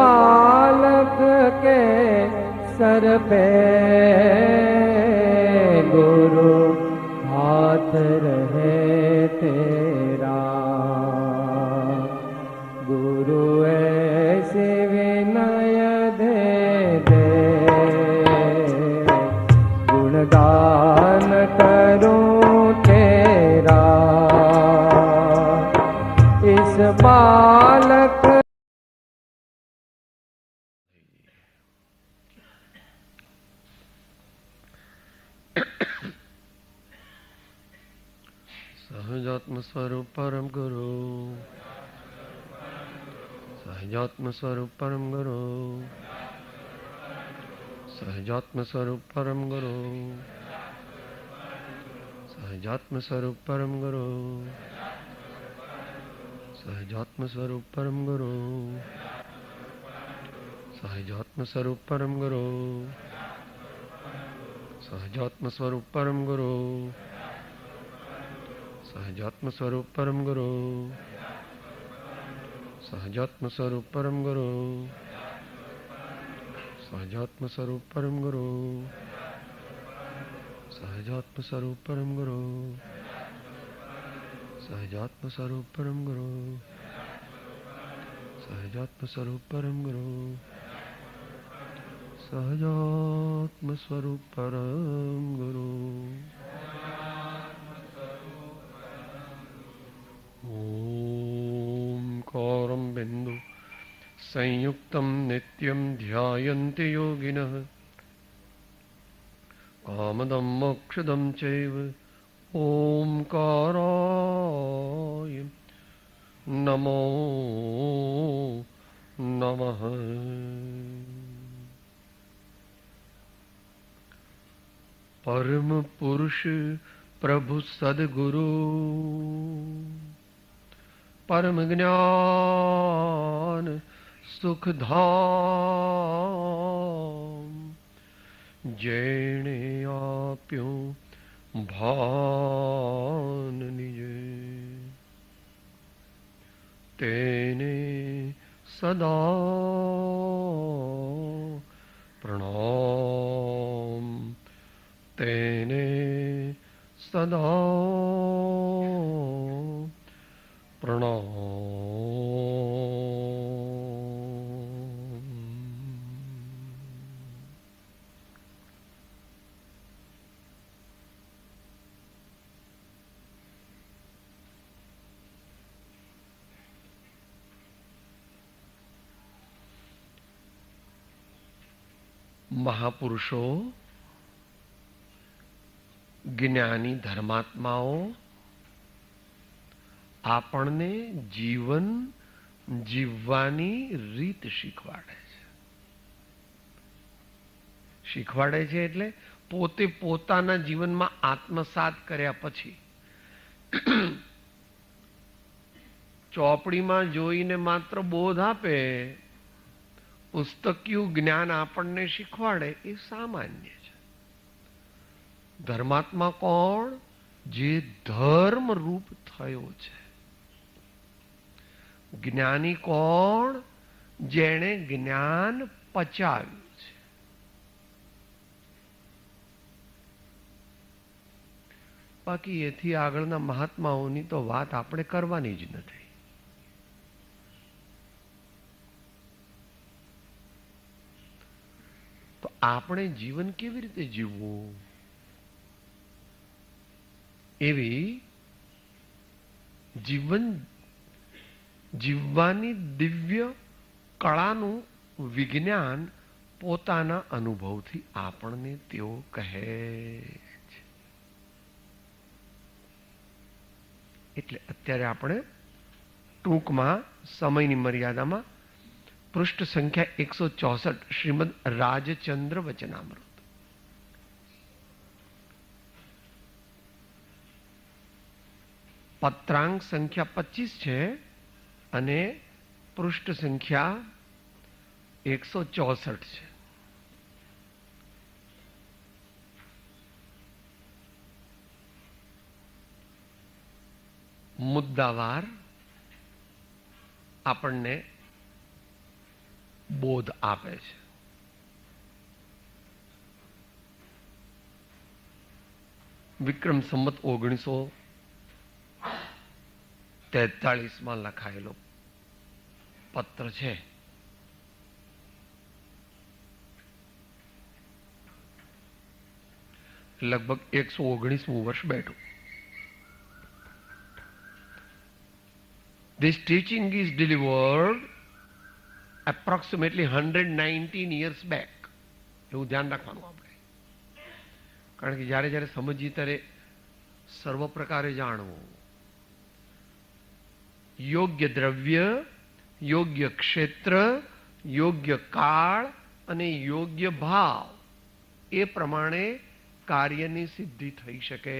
बालक के सर पे गुरु हाथ रहे तेरा। गुरु ऐसे विनय दे दे, गुणगान करूं तेरा। इस बालक सहजात्म स्वरूप परम गुरु, सहजात्म स्वरूप परम गुरु, सहजात्म स्वरूप परम गुरु, सहजात्म स्वरूप परम गुरु, सहजात्म स्वरूप परम गुरु, सहजात्म स्वरूप परम गुरु, सहजात्म स्वरूप परम गुरु, सहजात्म स्वरूप परम गुरु, सहजात्म स्वरूप परम गुरु, सहजात्म स्वरूप परम गुरु, सहजात्म स्वरूप परम गुरु, सहजात्म स्वरूप परम गुरु, सहजात्म स्वरूप परम गुरु, सहजात्म स्वरूप परम गुरु। ओंकारं बिंदु संयुक्तं नित्यं ध्यायन्ति योगिनः, कामदं मोक्षदं चैव ओंकाराय नमो नमः। परम पुरुष प्रभु सद्गुरु, परम ज्ञान सुखधाम, जेणे आप्यो भान निजे, तेने सदा प्रणाम, तेने सदा प्रणाम। महापुरुषों, જ્ઞાની ધર્માત્માઓ આપણને જીવન જીવવાની રીત શીખવાડે છે. શીખવાડે છે એટલે પોતે પોતાના જીવનમાં આત્મસાત કર્યા પછી ચોપડીમાં જોઈને માત્ર બોધ આપે, પુસ્તકિયું જ્ઞાન આપણને શીખવાડે એ સામાન્ય છે. ધર્માત્મા કોણ? જે ધર્મ રૂપ થયો છે. જ્ઞાની કોણ? જેણે જ્ઞાન પચાવ્યું છે. બાકી એથી આગળના મહાત્માઓની તો વાત આપણે કરવાની જ નથી. તો આપણે જીવન કેવી રીતે જીવવું, એવી જીવન જીવવાની દિવ્ય કળાનું વિજ્ઞાન પોતાના અનુભવથી આપણને તેઓ કહે છે. એટલે અત્યારે આપણે ટૂંકમાં સમયની મર્યાદામાં પૃષ્ઠ સંખ્યા 164 શ્રીમદ રાજચંદ્ર વચનામૃત, પત્રાંક સંખ્યા 25 છે અને પૃષ્ઠ સંખ્યા 164 છે. મુદ્દાવાર આપણને બોધ આપે છે. વિક્રમ સંવત 1943 લખાયેલો પત્ર છે. લગભગ 119મું વર્ષ બેઠું. This teaching is delivered approximately 119 years back. એવું ધ્યાન રાખવાનું આપણે, કારણ કે જ્યારે જ્યારે સમજીએ ત્યારે સર્વ પ્રકારે જાણવું. યોગ્ય દ્રવ્ય, યોગ્ય ક્ષેત્ર, યોગ્ય કાળ અને યોગ્ય ભાવ, એ પ્રમાણે કાર્યની સિદ્ધિ થઈ શકે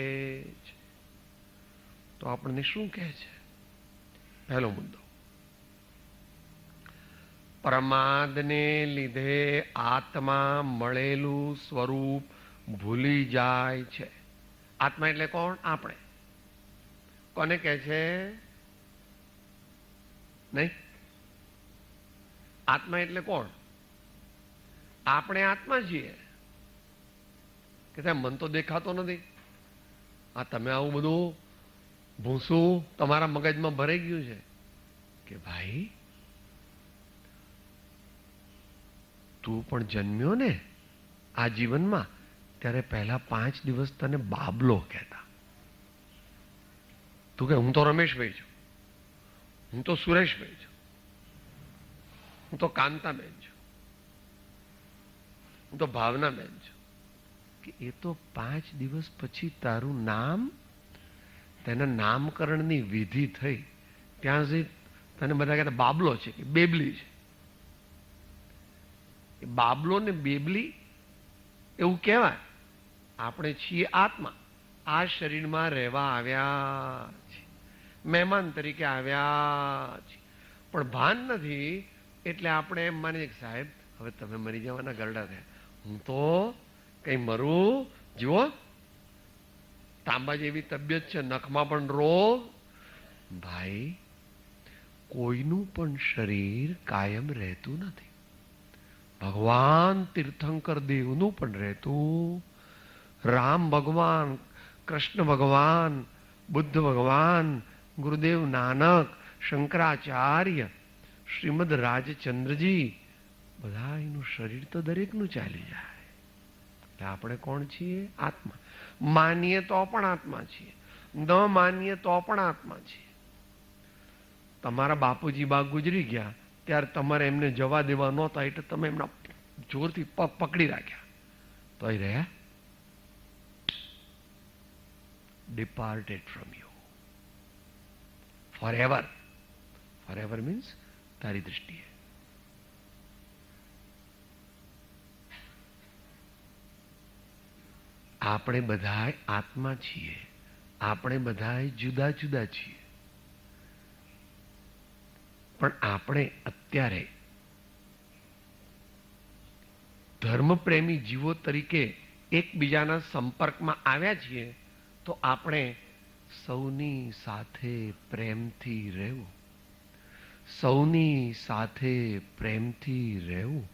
છે. તો આપણને શું કહે છે? પહેલો મુદ્દો, પ્રમાદને લીધે આત્મા મળેલું સ્વરૂપ ભૂલી જાય છે. આત્મા એટલે કોણ? આપણે. કોને કહે છે? નહીં, આત્મા એટલે કોણ? આપણે આત્મા છીએ. કે સાહેબ મન તો દેખાતો નથી. આ તમે આવું બધું ભૂસું તમારા મગજમાં ભરાઈ ગયું છે. કે ભાઈ તું પણ જન્મ્યો ને આ જીવનમાં, ત્યારે પહેલા 5 દિવસ તને બાબલો કહેતા. તું કે હું તો રમેશભાઈ છું, હું તો સુરેશભાઈ છું, હું તો કાંતાબેન છું, હું તો ભાવનાબેન છું. કે એ તો 5 દિવસ પછી તારું નામ, તેના નામકરણની વિધિ થઈ ત્યાં સુધી તને બધા કહેતા બાબલો છે કે બેબલી છે. બાબલો ને બેબલી એવું કહેવાય. આપણે છીએ આત્મા, આ શરીરમાં રહેવા આવ્યા છે, મહેમાન તરીકે આવ્યા છે, પણ ભાન નથી. એટલે આપણે એમ માનીએ કે સાહેબ હવે તમે મરી જવાના ગરડા થયા, હું તો કઈ મરું. જુઓ તાંબા જેવી તબિયત છે, નખમાં પણ રોગ. ભાઈ કોઈનું પણ શરીર કાયમ રહેતું નથી. ભગવાન તીર્થંકર દેવનું પણ રહેતું, રામ ભગવાન, કૃષ્ણ ભગવાન, બુદ્ધ ભગવાન, ગુરુદેવ નાનક, શંકરાચાર્ય, શ્રીમદ રાજચંદ્રજી, બધા એનું શરીર તો દરેકનું ચાલી જાય. એટલે આપણે કોણ છીએ? આત્મા. માનીએ તો પણ આત્મા છીએ, ન માનીએ તો પણ આત્મા છીએ. તમારા બાપુજી બા ગુજરી ગયા ત્યારે તમારે એમને જવા દેવા નહોતા, એટલે તમે એમના જોરથી પગ પકડી રાખ્યા, તો એ રહ્યા. Departed from you forever. Forever means તારી દૃષ્ટિએ. આપણે બધા આત્મા છીએ, આપણે બધા જુદા જુદા છીએ. પણ આપણે અત્યારે ધર્મપ્રેમી જીવો તરીકે એકબીજાના સંપર્કમાં આવ્યા છીએ, તો આપણે સૌની સાથે પ્રેમથી રહેવું, સૌની સાથે પ્રેમથી રહેવું.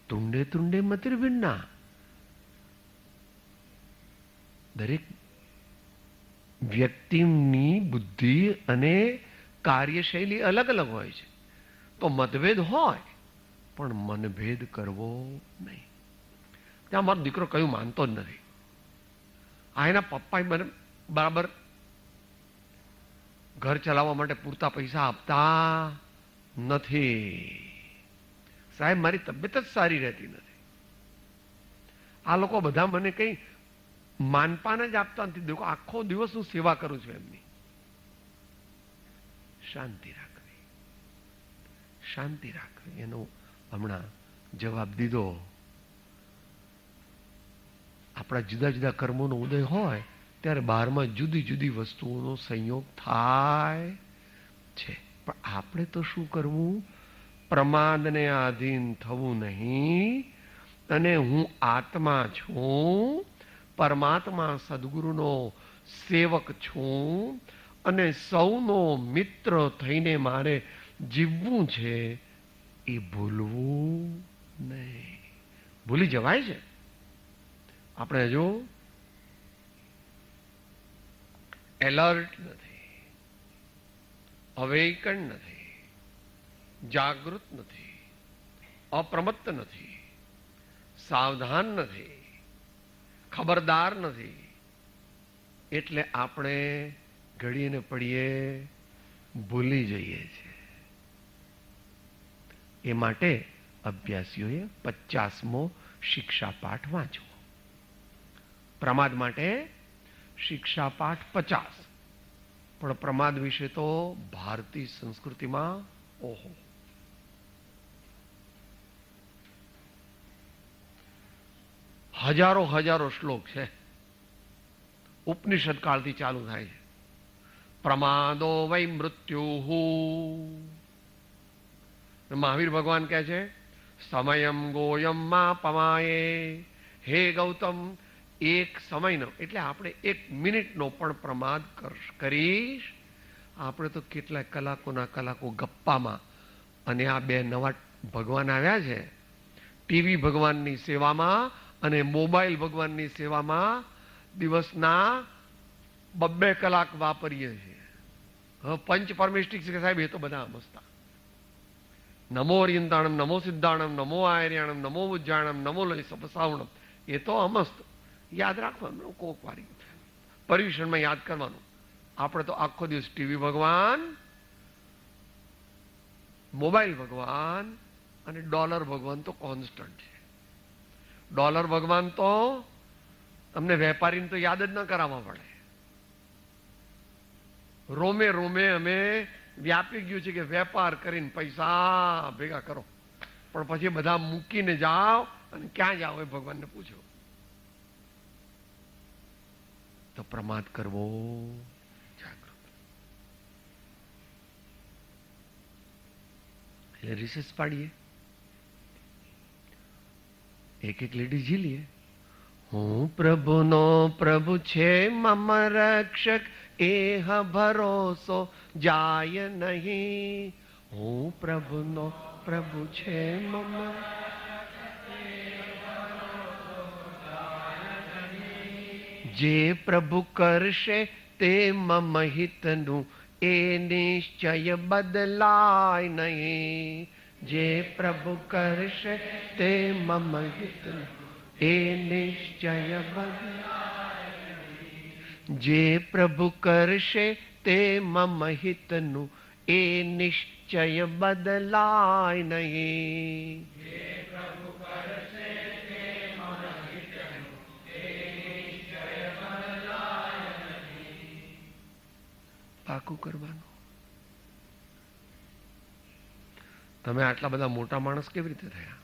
તુંડે તુંડે મતિર્ભિન્ના. દરેક વ્યક્તિની બુદ્ધિ અને કાર્યશૈલી અલગ અલગ હોય છે. તો મતભેદ હોય પણ મનભેદ કરવો નહીં. ત્યાં મારો દીકરો કયું માનતો જ નથી, આ એના પપ્પા મને બરાબર ઘર ચલાવવા માટે પૂરતા પૈસા આપતા નથી, સાહેબ મારી તબિયત જ સારી રહેતી નથી, આ લોકો બધા મને કઈ માનપાન જ આપતા નથી, દેખો આખો દિવસ હું સેવા કરું છું એમની. શાંતિ રાખવી, શાંતિ રાખવી. એનો હમણાં જવાબ દીધો. આપણા જુદા જુદા કર્મોનો ઉદય હોય ત્યારે બહારમાં જુદી જુદી વસ્તુઓનો સંયોગ થાય છે. પણ આપણે તો શું કરવું? પ્રમાદને આધીન થવું નહીં, અને હું આત્મા છું, પરમાત્મા સદગુરુનો સેવક છું, અને સૌનો મિત્ર થઈને મારે જીવવું છે. એ ભૂલવું નહીં. ભૂલી જવાય છે. આપણે હજુ એલર્ટ નથી, અવેકન નથી, જાગૃત નથી, અપ્રમત્ત નથી, સાવધાન નથી, ખબરદાર નથી. એટલે આપણે ઘડીએ ને પડીએ ભૂલી જઈએ છીએ. એ માટે અભ્યાસીઓએ 50મો શિક્ષા પાઠ વાંચવો. પ્રમાદ માટે શિક્ષા પાઠ 50. પણ પ્રમાદ વિશે તો ભારતીય સંસ્કૃતિમાં ઓહો, હજારો હજારો શ્લોક છે. ઉપનિષદ કાળથી ચાલુ થાય છે. પ્રમાદો વૈ મૃત્યુ. મહાવીર ભગવાન કહે છે સમયમ ગોયમ માં પમાયે. હે ગૌતમ, એક સમયનો એટલે આપણે 1 મિનિટનો પણ પ્રમાદ કરીશ, આપણે તો કેટલાય કલાકોના કલાકો ગપ્પામાં. અને આ 2 નવા ભગવાન આવ્યા છે, ટીવી ભગવાનની સેવામાં અને મોબાઈલ ભગવાનની સેવામાં દિવસના 2 કલાક વાપરીએ છીએ. હવે પંચ પરમેષ્ટિક છે સાહેબ, એ તો બધા સમજતા. નમો અરિયંતાણમ, નમો સિદ્ધાણમ, નમો આયર્યાણમ, નમો ઉજ્જાણમ, નમો લય સપસાવણમ, એ તો અમસ્ત યાદ રાખવાનું. કોક વારી પર્યુષણમાં યાદ કરવાનું. આપણે તો આખો દિવસ ટીવી ભગવાન, મોબાઈલ ભગવાન અને ડોલર ભગવાન તો કોન્સ્ટન્ટ છે. ડોલર ભગવાન તો તમને વેપારીને તો યાદ જ ન કરાવવા પડે. રોમે રોમે અમે વ્યાપી ગયું છે કે વેપાર કરીને પૈસા ભેગા કરો, પણ પછી બધા મૂકીને જાઓ અને ક્યાં જાઓ એ ભગવાનને પૂછો. તો પ્રમાદ કરવો, જાગૃત. એટલે રિસેસ પાડીએ, એક એક લેડી ઝીલીએ. હું પ્રભુનો પ્રભુ છે મમ રક્ષક, એહ ભરોસો જાય નહીં. હું પ્રભુનો પ્રભુ છે મમ. જે પ્રભુ કરશે તે મમ હિતનું, એ નિશ્ચય બદલાય નહીં. જે પ્રભુ કરશે તે મમ હિતનું, એ નિશ્ચય બદલાય. જે પ્રભુ કરશે તે મમ હિતનું, એ નિશ્ચય બદલાય નહીં. પાકું કરવાનું. તમે આટલા બધા મોટા માણસ કેવી રીતે થયા?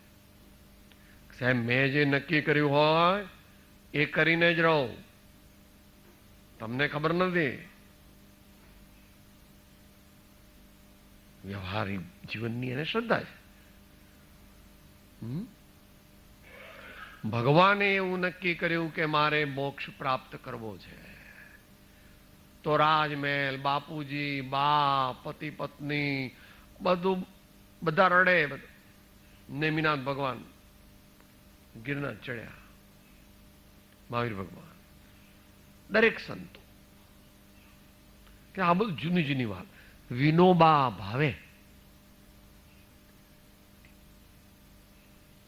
સાહેબ, મેં જે નક્કી કર્યું હોય એ કરીને જ રહો. તમને ખબર નથી. વ્યવહારિક જીવનની એને શ્રદ્ધા છે. ભગવાને એવું નક્કી કર્યું કે મારે મોક્ષ પ્રાપ્ત કરવો છે, તો રાજમહેલ, બાપુજી, બા, પતિ પત્ની બધું બધા રડે. નેમિનાથ ભગવાન ગિરનાર ચડ્યા, મહાવીર ભગવાન, દરેક સંતો. કે આ બધું જૂની જૂની વાત. વિનોબા ભાવે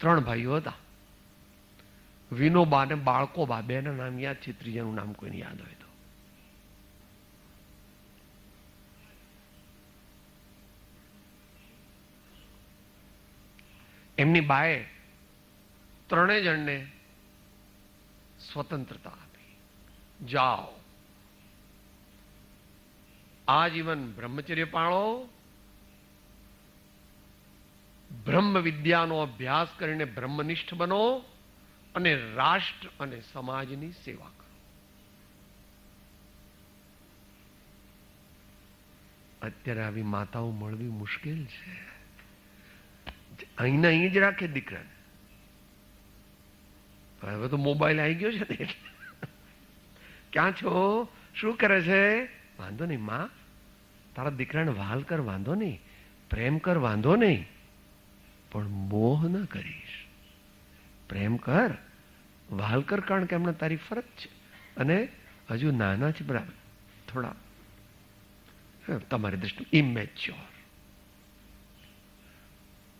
3 ભાઈઓ હતા. વિનોબા ને બાળકોબા, 2 ના નામ યાદ છે, ત્રીજાનું નામ કોઈને યાદ હોય તો. એમની બાએ 3 જણને સ્વતંત્રતા આપી. જાઓ, આજીવન બ્રહ્મચર્ય પાળો, બ્રહ્મ વિદ્યાનો અભ્યાસ કરીને બ્રહ્મનિષ્ઠ બનો અને રાષ્ટ્ર અને સમાજની સેવા કરો. અત્યારે આવી માતાઓ મળવી મુશ્કેલ છે. અહીં અહીં જ રાખે દીકરાને. હવે તો મોબાઈલ આવી ગયો છે ને, ક્યાં છો, શું કરે છે? વાંધો નહીં માં, તારા દીકરાને વહાલ કર, વાંધો નહીં, પ્રેમ કર, વાંધો નહીં. પણ મોહ ન કરીશ. પ્રેમ કર, વાલ કર, કારણ કે એમણે તારી ફરજ છે અને હજુ નાના છે, બરાબર, થોડા તમારી દ્રષ્ટિ ઇમેચ્યોર.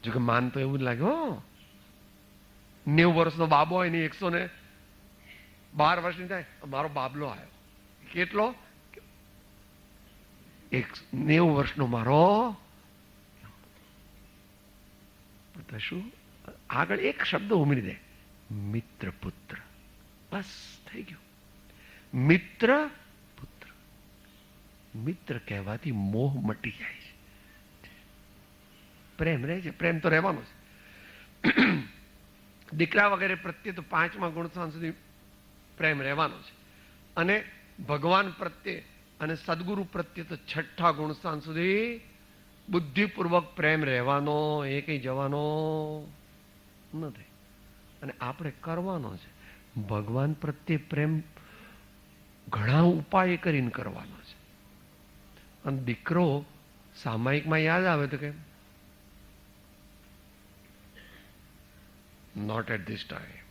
જો કે માન તો એવું જ લાગે, 90 વર્ષનો બાબો હોય ને 112 વર્ષની થાય, મારો બાબલો આવ્યો. કેટલો? 90 વર્ષનો મારો. શું આગળ એક શબ્દ ઉમેરી દે, મિત્ર પુત્ર. બસ થઈ ગયું. મિત્ર પુત્ર. મિત્ર કહેવાથી મોહ મટી જાય છે, પ્રેમ રહે છે. પ્રેમ તો રહેવાનો છે. દીકરા વગેરે પ્રત્યે તો 5મા ગુણસ્થાન સુધી પ્રેમ રહેવાનો છે, અને ભગવાન પ્રત્યે અને સદગુરુ પ્રત્યે તો 6ઠ્ઠા ગુણસ્થાન સુધી બુદ્ધિપૂર્વક પ્રેમ રહેવાનો, એ કઈ જવાનો નથી. અને આપણે કરવાનો છે. ભગવાન પ્રત્યે પ્રેમ ઘણા ઉપાય કરીને કરવાનો છે. અને દીકરો સામાયિકમાં યાદ આવે તો કે નોટ એટ ધીસ ટાઈમ.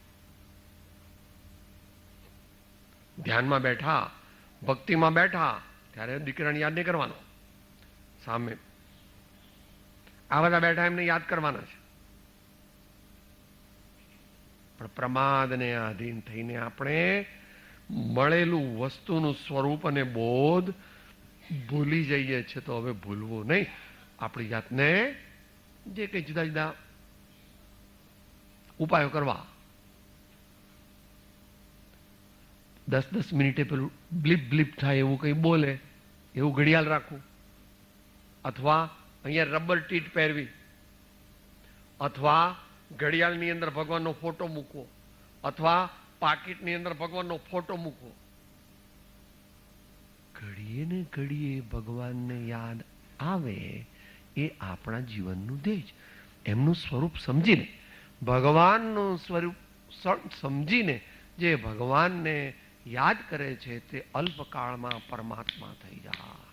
ધ્યાનમાં બેઠા, ભક્તિમાં બેઠા, ત્યારે દીકરાને યાદ નહીં કરવાનો. સામે આ બધા બેઠા એમને યાદ કરવાના છે. પણ પ્રમાદને આધીન થઈને આપણે મળેલું વસ્તુનું સ્વરૂપ અને બોધ ભૂલી જઈએ છીએ. તો હવે ભૂલવું નહીં. આપણી જાતને જે કંઈ જુદા જુદા ઉપાયો કરવા. 10-10 મિનિટે પેલું બ્લીપ બ્લીપ થાય એવું કંઈ બોલે, એવું ઘડિયાળ રાખવું, અથવા અહીંયા રબર ટીટ પહેરવી, અથવા ઘડિયાળની અંદર ભગવાનનો ફોટો મૂકવો, અથવા પાકીટની અંદર ભગવાનનો ફોટો મૂકવો. ઘડીએ ને ઘડીએ ભગવાનને યાદ આવે, એ આપણા જીવનનું ધ્યેય. એમનું સ્વરૂપ સમજીને, ભગવાનનું સ્વરૂપ સમજીને જે ભગવાનને યાદ કરે છે તે અલ્પકાળમાં પરમાત્મા થઈ જાય.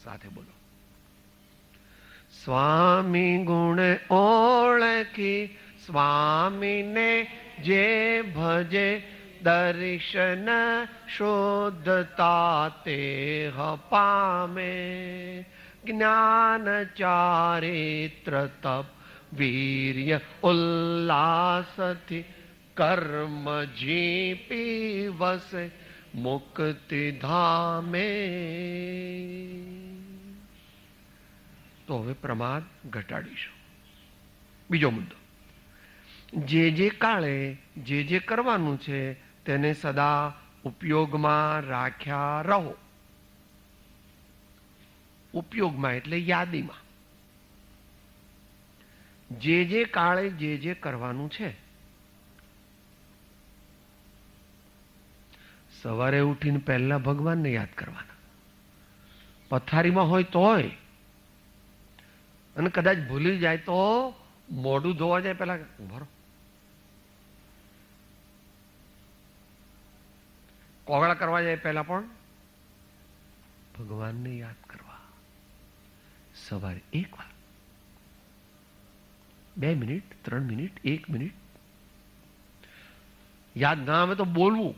સાથે બોલો, સ્વામી ગુણ ઓળખી સ્વામીને જે ભજે, દર્શન શોધતા તે પામે. જ્ઞાન ચારિત્ર તપ વીર્ય ઉલ્લાસથી કર્મ જીપી વસે મુક્તિ ધામે. તો હવે પ્રમાદ ઘટાડીશું. બીજો મુદ્દો, જે કાળે જે કરવાનું છે તેને સદા ઉપયોગમાં રાખ્યા રહો. ઉપયોગમાં એટલે યાદીમાં. જે કાળે જે કરવાનું છે, સવારે ઉઠીને પહેલા ભગવાનને યાદ કરવાના. પથારીમાં હોય તોય, અને કદાચ ભૂલી જાય તો મોઢું ધોવા જાય પહેલા ઉભા રહો. કોગળા કરવા જાય પહેલા પણ ભગવાનને યાદ કરવા. સવારે 1 વાર, 2 મિનિટ, 3 મિનિટ, 1 મિનિટ. યાદ ના આવે તો બોલવું,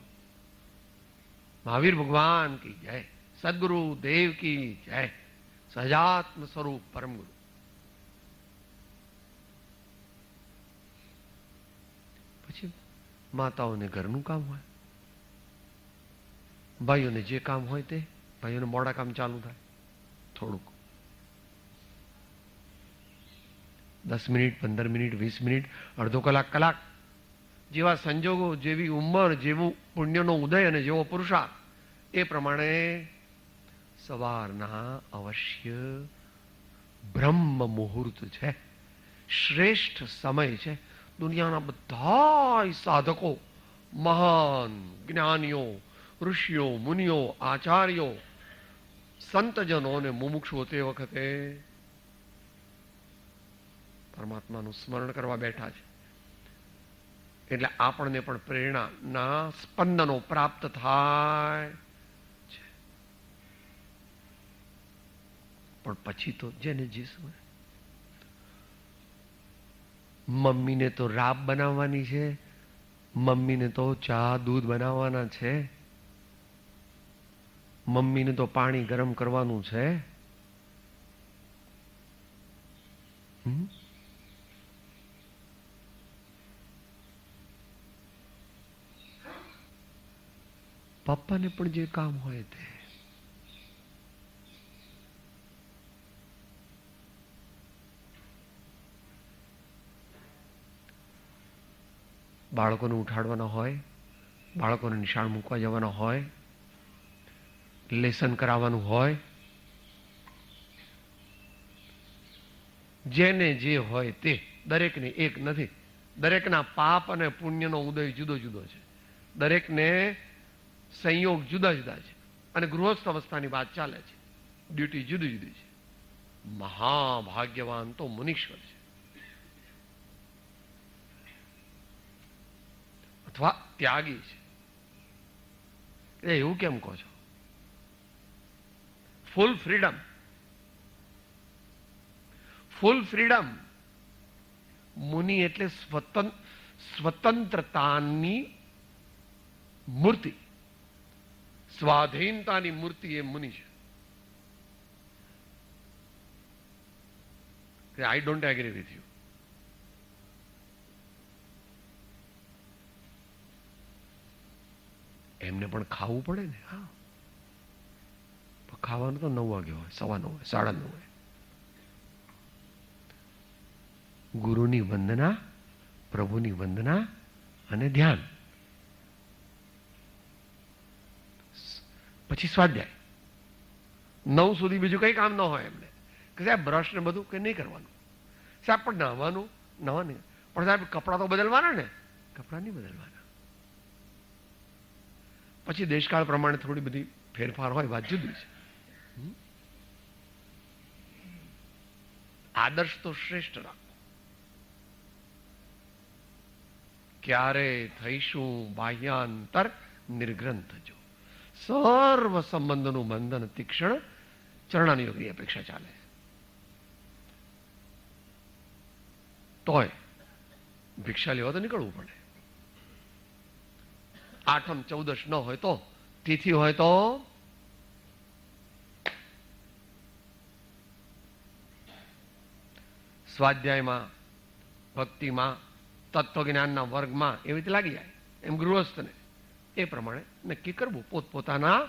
મહાવીર ભગવાન કી જય, સદગુરુ દેવ કી જય, સહજાત્મ સ્વરૂપ પરમ ગુરુ. પછી માતાઓને ઘરનું કામ હોય, ભાઈઓને જે કામ હોય તે, ભાઈઓને મોડા કામ ચાલુ થાય થોડુંક, 10 મિનિટ, 15 મિનિટ, 20 મિનિટ, અડધો કલાક, કલાક, જેવા સંજોગો, જેવી ઉંમર, જેવું પુણ્યનો ઉદય અને જેવો પુરુષાર્થ, એ પ્રમાણે સવારના અવશ્ય બ્રહ્મ મુહૂર્ત છે, શ્રેષ્ઠ સમય છે. દુનિયાના બધા સાધકો, મહાન જ્ઞાનીઓ, ઋષિઓ, મુનિઓ, આચાર્યો, સંતજનો અને મુમુક્ષુઓ તે વખતે પરમાત્માનું સ્મરણ કરવા બેઠા છે. એટલે આપણને પણ પ્રેરણાના સ્પંદનો પ્રાપ્ત થાય છે. પણ પછી તો જેને જે સમય મમ્મીને તો રાબ બનાવવાની છે, મમ્મીને તો ચા દૂધ બનાવવાના છે, મમ્મીને તો પાણી ગરમ કરવાનું છે. પપ્પાને પણ જે કામ હોય તે. બાળકોને ઉઠાડવાના હોય, બાળકોને નિશાળ મૂકવા જવાના હોય, લેસન કરાવવાનું હોય, જેને જે હોય તે, દરેકને એક નથી. દરેકના પાપ અને પુણ્યનો ઉદય જુદો જુદો છે, દરેકને સંયોગ જુદા જુદા છે, અને ગૃહસ્થ અવસ્થાની વાત ચાલે છે. ડ્યુટી જુદી જુદી છે. મહાભાગ્યવાન તો મુનીશ્વર છે, અથવા ત્યાગી છે. એવું કેમ કહો છો? ફૂલ ફ્રીડમ, ફૂલ ફ્રીડમ. મુનિ એટલે સ્વતંત્રતાની મૂર્તિ, સ્વાધીનતાની મૂર્તિ એ મુનિ છે. I don't agree with you. એમને પણ ખાવું પડે ને. હા, ખાવાનું તો 9 વાગે હોય, 9:15 હોય, 9:30 હોય. ગુરુની વંદના, પ્રભુની વંદના અને ધ્યાન, પછી સ્વાધ્યાય. 9 સુધી બીજું કઈ કામ ન હોય એમને. કે સાહેબ બ્રશ ને બધું કે નહીં કરવાનું, સાહેબ પણ નહાવાનું નહીં, પણ સાહેબ કપડાં તો બદલવાના ને, કપડાં નહીં બદલવાના. પછી દેશકાળ પ્રમાણે થોડી બધી ફેરફાર હોય, વાત જુદી છે. આદર્શ તો શ્રેષ્ઠ રાખો. ક્યારે થઈશું બાહ્યાંતર નિર્ગ્રંથ જો, સર્વ સંબંધનું બંધન તીક્ષ્ણ ચરણાનુયોગની અપેક્ષા ચાલે. તોય ભિક્ષા લેવા તો નીકળવું પડે. આઠમ 14 ન હોય તો, તિથિ હોય તો સ્વાધ્યાયમાં, ભક્તિમાં, તત્વજ્ઞાનના વર્ગમાં એવી રીતે લાગી જાય. એમ ગૃહસ્થને એ પ્રમાણે નક્કી કરવું. પોતપોતાના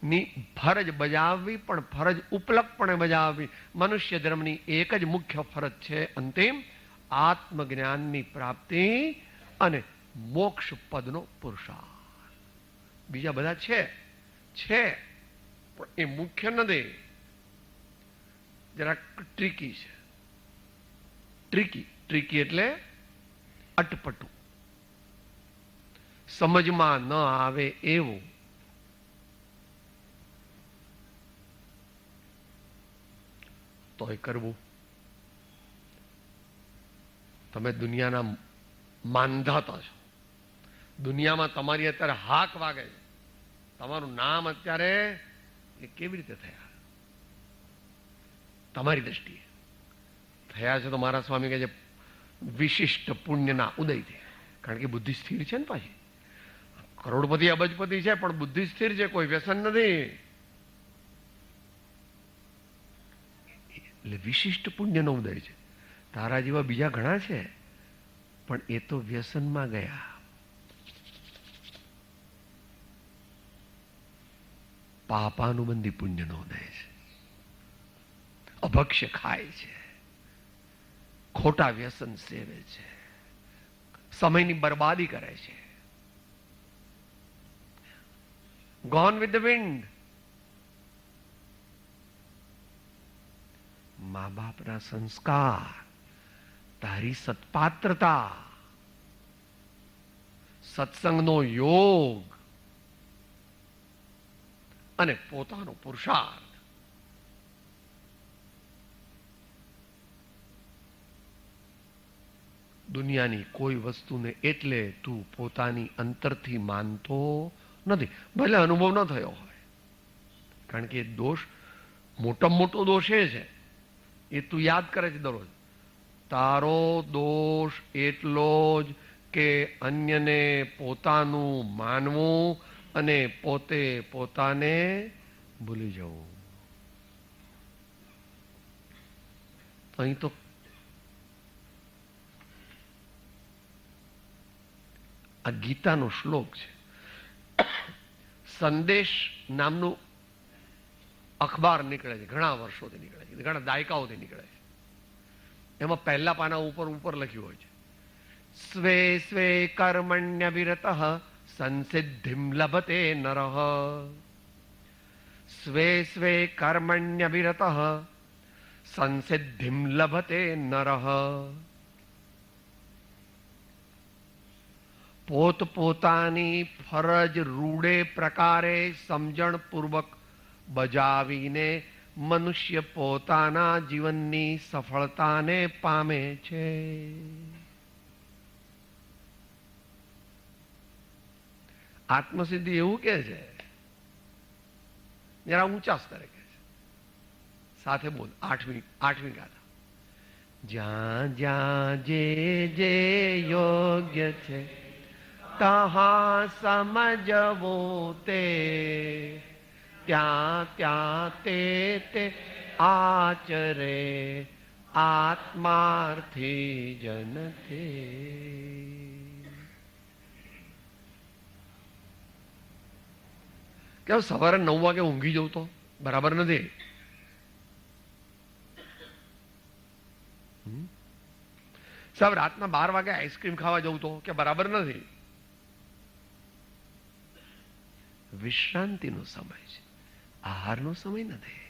ની ફરજ બજાવવી, પણ ફરજ ઉપલકપણે બજાવવી. મનુષ્ય ધર્મની એક જ મુખ્ય ફરજ છે, અંતિમ આત્મજ્ઞાનની પ્રાપ્તિ અને મોક્ષ પદનો પુરુષાર્થ. બીજા બધા છે પણ એ મુખ્ય નથી. જરાક ટ્રીકી છે. ટ્રીકી એટલે અટપટું, સમજમાં ન આવે એવું. તોય કરવું. તમે દુનિયાના માંધાતા છો. દુનિયામાં તમારી અત્યારે હાક વાગે છે. તમારું નામ અત્યારે એ કેવી રીતે થયા? તમારી દ્રષ્ટિએ થયા છે તો મારા સ્વામી કહે છે વિશિષ્ટ પુણ્યના ઉદયથી. કારણ કે બુદ્ધિ સ્થિર છે ને, પાછી કરોડપતિ અબજપતિ છે પણ બુદ્ધિ સ્થિર છે, કોઈ વ્યસન નથી. એટલે વિશિષ્ટ પુણ્યનો ઉદય છે. તારા જેવા બીજા ઘણા છે પણ એ તો વ્યસનમાં ગયા. પાપાનુબંધી પુણ્યનો ઉદય છે. અભક્ષ્ય ખાય છે, ખોટા વ્યસન સેવે છે, સમયની બરબાદી કરે છે. Gone with the wind. મા બાપના સંસ્કાર, તારી સત્પાત્રતા, સત્સંગનો યોગ અને પોતાનો પુરુષાર્થ. દુનિયાની કોઈ વસ્તુને એટલે તું પોતાની અંતરથી માનતો નથી. ભલે અનુભવ ન થયો હોય, કારણ કે દોષ મોટામાં મોટો દોષ એ છે, એ તું યાદ કરે છે દરરોજ. તારો દોષ એટલો જ કે અન્યને પોતાનું માનવું અને પોતે પોતાને ભૂલી જવું. અહીં તો આ ગીતાનો શ્લોક છે. સંદેશ નામનું અખબાર નીકળે છે, ઘણા વર્ષોથી નીકળે છે, ઘણા દાયકાઓથી નીકળે છે. એમાં પહેલા પાના ઉપર લખ્યું હોય છે, સ્વે સ્વે કર્મણ્ય વિરતઃ સંસિદ્ધિમ લભતે નરઃ. સ્વે સ્વે કર્મણ્ય વિરતઃ સંસિદ્ધિમ લભતે નરઃ. પોત પોતાની ફરજ રૂડે પ્રકારે સમજણપૂર્વક બજાવીને મનુષ્ય પોતાના જીવનની સફળતાને પામે છે. આત્મસિદ્ધિ એવું કે છે, જરા ઊંચા સ્તરે કે છે. સાથે બોલ, આઠમી ગાથા. જ્યાં જ્યાં જે જે યોગ્ય છે તહા સમજવો તે, ત્યાં ત્યાં તે આચરે આત્માર્થી જન તે. કે સવારે 9 વાગે ઊંઘી જવું તો બરાબર નથી. સાહેબ રાતના 12 વાગે આઈસ્ક્રીમ ખાવા જવું તો કે બરાબર નથી. વિશ્રાંતિનો સમય છે, આહારનો સમય નથી.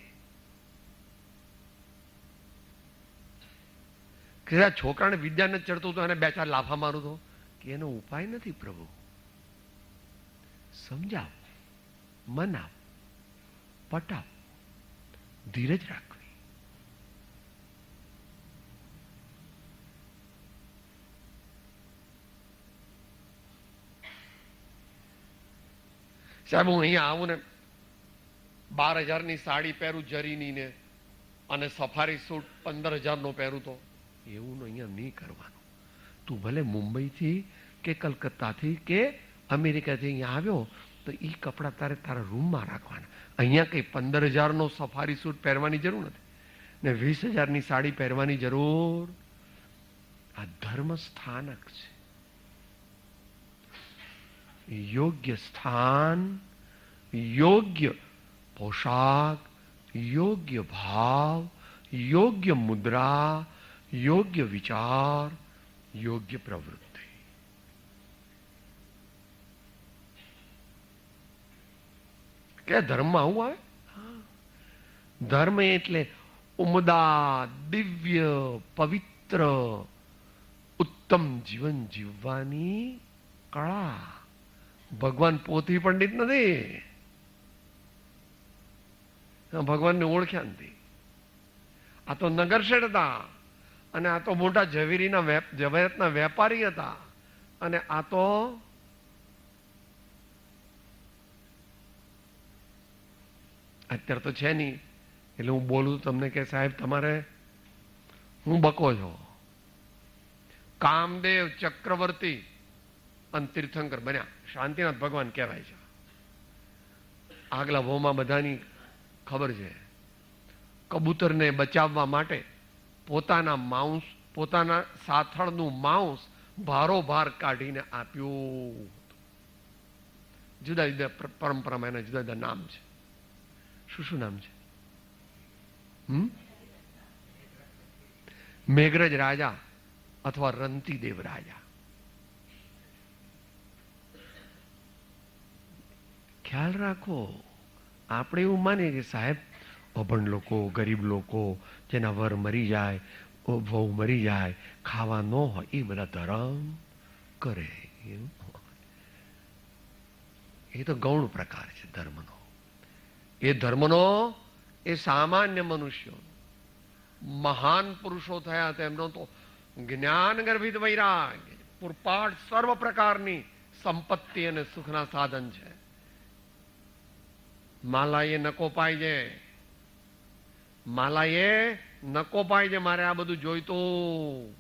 કે છોકરાને વિદ્યા નથી ચડતું તો એને 2-4 લાફા મારું તો કે એનો ઉપાય નથી પ્રભુ. સમજાવ, મનાવ, પટાવ, ધીરજ રાખવી. સાહેબ હું અહીંયા આવું ને 12,000 સાડી પહેરું જરીની ને અને સફારી સૂટ 15,000 પહેરું તો એવું અહીંયા નહીં કરવાનું. તું ભલે મુંબઈથી કે કલકત્તાથી કે અમેરિકાથી અહીંયા આવ્યો તો એ કપડાં તારે તારા રૂમમાં રાખવાના. અહીંયા કંઈ 15,000 સફારી સૂટ પહેરવાની જરૂર નથી ને 20,000 સાડી પહેરવાની જરૂર. આ ધર્મ સ્થાનક છે. યોગ્ય સ્થાન, યોગ્ય પોશાક, યોગ્ય ભાવ, યોગ્ય મુદ્રા, યોગ્ય વિચાર, યોગ્ય પ્રવૃત્તિ. કે ધર્મમાં આવું આવે? ધર્મ એટલે ઉમદા, દિવ્ય, પવિત્ર, ઉત્તમ જીવન જીવવાની કળા. ભગવાન પોથી પંડિત નથી, ભગવાનને ઓળખ્યા નથી. આ તો નગરશેઠ હતા અને આ તો મોટા જવેરાતના વેપારી હતા અને આ તો અત્યારે તો છે નહીં. એટલે હું બોલું તમને કે સાહેબ તમારે હું બકો છો. કામદેવ ચક્રવર્તી અને તીર્થંકર બન્યા, શાંતિનાથ ભગવાન કહેવાય છે. આગલા ભવમાં બધાની ખબર છે. કબૂતરને બચાવવા માટે પોતાના સાથળનું માંસ ભારોભાર કાઢીને આપ્યું. જુદા જુદા પરંપરામાં એના જુદા જુદા નામ છે. શું નામ છે? મેઘરજ રાજા અથવા રંતીદેવ રાજા. ખ્યાલ રાખો, આપણે એવું માનીએ કે સાહેબ અભણ લોકો, ગરીબ લોકો, જેના વર મરી જાય, વહુ મરી જાય, ખાવા ન હોય, એ બધા ધર્મ કરે. એ તો ગૌણ પ્રકાર છે ધર્મનો. એ ધર્મનો એ સામાન્ય મનુષ્યો, મહાન પુરુષો થયા તેમનો તો જ્ઞાન ગર્ભિત વૈરાગ્ય, પૂરપાટ સર્વ પ્રકારની સંપત્તિ અને સુખના સાધન છે. માલાએ નકો પાઈ છે, માલાએ નકો પાય છે મારે આ બધું જોઈતું.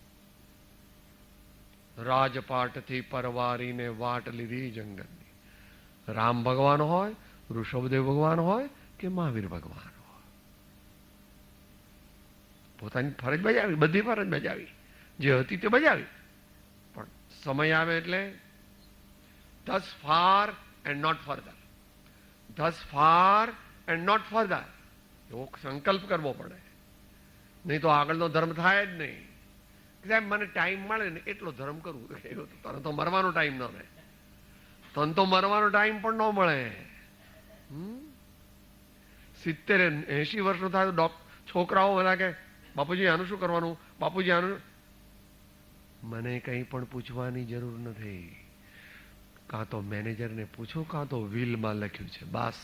રાજપાટથી પરવારીને વાટ લીધી જંગલની. રામ ભગવાન હોય, ઋષભદેવ ભગવાન હોય કે મહાવીર ભગવાન હોય, પોતાની ફરજ બજાવી, બધી ફરજ બજાવી, જે હતી તે બજાવી. પણ સમય આવે એટલે thus far and not further, thus far and not further એવો સંકલ્પ કરવો પડે. નહીં તો આગળનો ધર્મ થાય જ નહીં. સાહેબ મને ટાઈમ મળે ને એટલો ધર્મ કરવું. તને તો મરવાનો ટાઈમ ન રહે, તને તો મરવાનો ટાઈમ પણ ન મળે. 70-80 વર્ષનો થાય તો છોકરાઓ બધા કે બાપુજી આનું શું કરવાનું, બાપુજી આનું. મને કંઈ પણ પૂછવાની જરૂર નથી. કાં તો મેનેજરને પૂછો, કાં તો વિલમાં લખ્યું છે, બસ.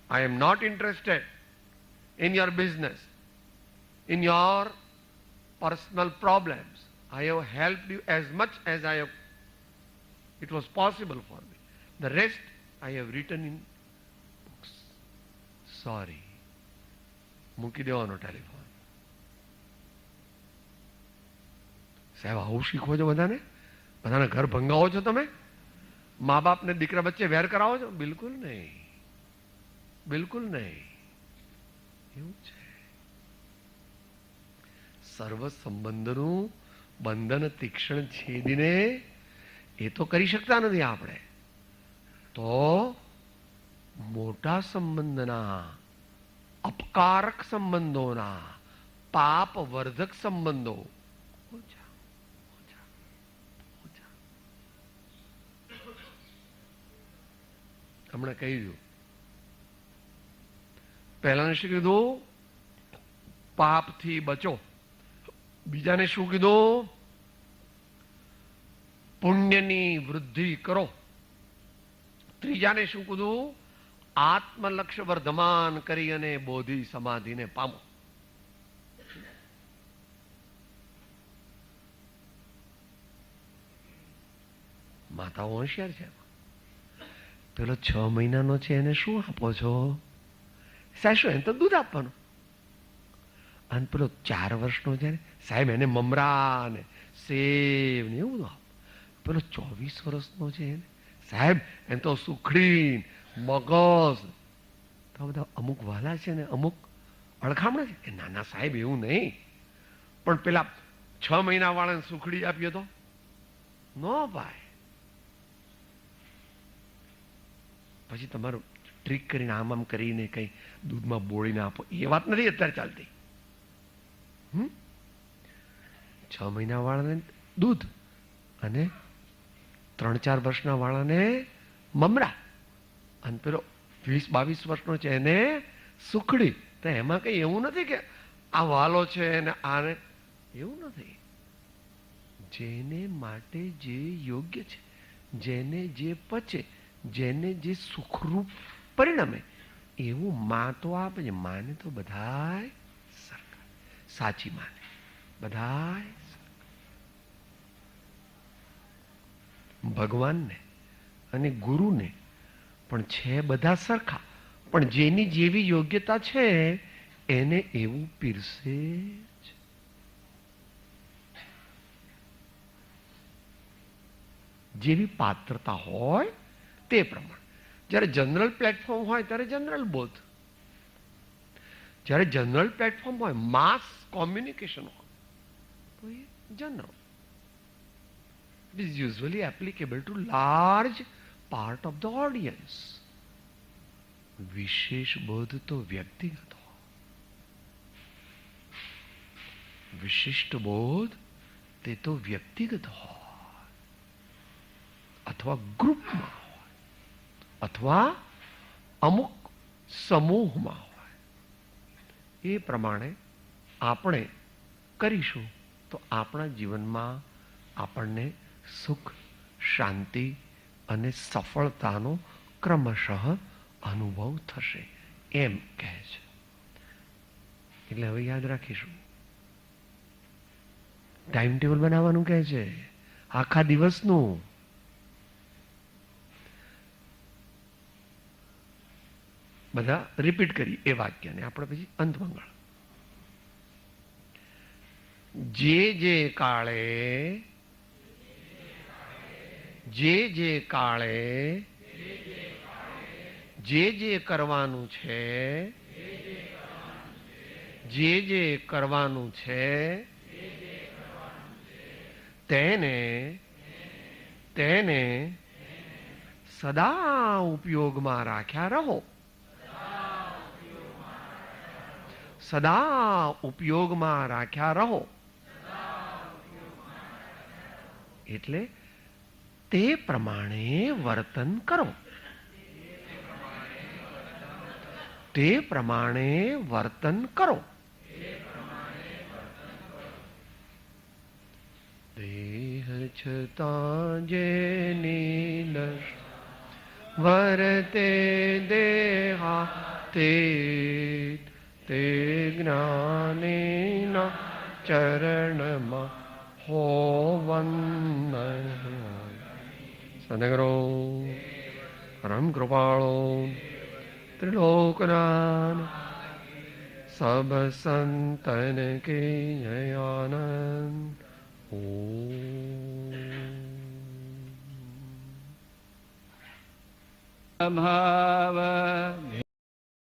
I am not interested in your business, in your personal problems. I have helped you as much as it was possible for me. The rest I have written in books. Sorry. મૂકી દેવાનો telephone. સાહેબ આવું શીખવો છો બધાને? બધાને ઘર ભંગાવો છો તમે? મા બાપને દીકરા વચ્ચે વેર કરાવો છો? બિલકુલ નહીં, બિલકુલ નહીં. એવું છે. સર્વ સંબંધનું બંધન તીક્ષ્ણ છેદીને એ તો કરી શકતા નથી આપણે. તો મોટા સંબંધના, અપકારક સંબંધોના, પાપ વર્ધક સંબંધો ઓછા ઓછા ઓછા. હમણાં કહી દઉં, પહેલાને શું કીધું? પાપથી બચો. બીજાને શું કીધું? પુણ્યની વૃદ્ધિ કરો. ત્રીજાને શું કીધું? આત્મલક્ષ્ય વર્ધમાન કરી અને બોધિ સમાધિને પામો. માતાઓ હોશિયાર છે. પેલો 6 મહિનાનો છે એને શું આપો છો? સાહેબ એને તો દૂધ આપવાનું. અને પેલો 4 વર્ષનો છે ને સાહેબ એને મમરા ને સેવ ને એવું બધું આપો. પેલો 24 વર્ષનો છે ને સાહેબ એને તો સુખડી મગજ. તો બધા અમુક વાલા છે ને અમુક અળખામણા છે કે નાના સાહેબ એવું નહીં. પણ પેલા 6 મહિના વાળાને સુખડી આપીએ તો ન ભાઈ. પછી તમારું ટ્રીક કરીને આમ કરીને કઈ દૂધમાં બોળીને આપો, એ વાત નથી અત્યારે ચાલતી. 6 મહિના વાળાને દૂધ અને 3-4 વર્ષના વાળાને મમરા, અને પેલો 20-22 વર્ષનો છે એને સુખડી. તો એમાં કઈ એવું નથી કે આ વાલો છે ને આને, એવું નથી. જેને માટે જે યોગ્ય છે, જેને જે પચે, જેને જે સુખરૂપ પરિણમે એવું માં તો આપે છે. માને તો બધાય સરખા, સાચી માને બધાય. ભગવાનને અને ગુરુને પણ છે બધા સરખા, પણ જેની જેવી યોગ્યતા છે એને એવું પીરસે જ. જેવી પાત્રતા હોય તે પ્રમાણે. જ્યારે જનરલ પ્લેટફોર્મ હોય ત્યારે જનરલ બોધ, જ્યારે જનરલ પ્લેટફોર્મ હોય, માસ કોમ્યુનિકેશન હોય તો એ general. It is usually applicable to large part of the audience. વિશેષ બોધ તો વ્યક્તિગત હોય, વિશિષ્ટ બોધ તે તો વ્યક્તિગત હોય અથવા ગ્રુપમાં હોય અથવા અમુક સમૂહમાં હોય. એ પ્રમાણે આપણે કરીશું તો આપણા જીવનમાં આપણને સુખ, શાંતિ અને સફળતાનો ક્રમશઃ અનુભવ થશે એમ કહે છે. એટલે હવે યાદ રાખીશું. ટાઈમ ટેબલ બનાવવાનું કહે છે આખા દિવસનું. બધા રિપીટ કરી એ વાક્યને આપણે પછી અંત મંગળ. જે કાળે જે કાળે જે કરવાનું છે, જે કરવાનું છે તેને તેને સદા ઉપયોગમાં રાખ્યા રહો. સદા ઉપયોગમાં રાખ્યા રહો. એટલે તે પ્રમાણે વર્તન કરો. તે પ્રમાણે વર્તન કરો. દેહ છતાં જેની દશ વર્તે દેહા તે તે જ્ઞાનીના ચરણમાં હોવન. સદગુરુ પરમ કૃપાળો ત્રિલોકનાથ સબ સંતન કે જય આનંદ. ભાવ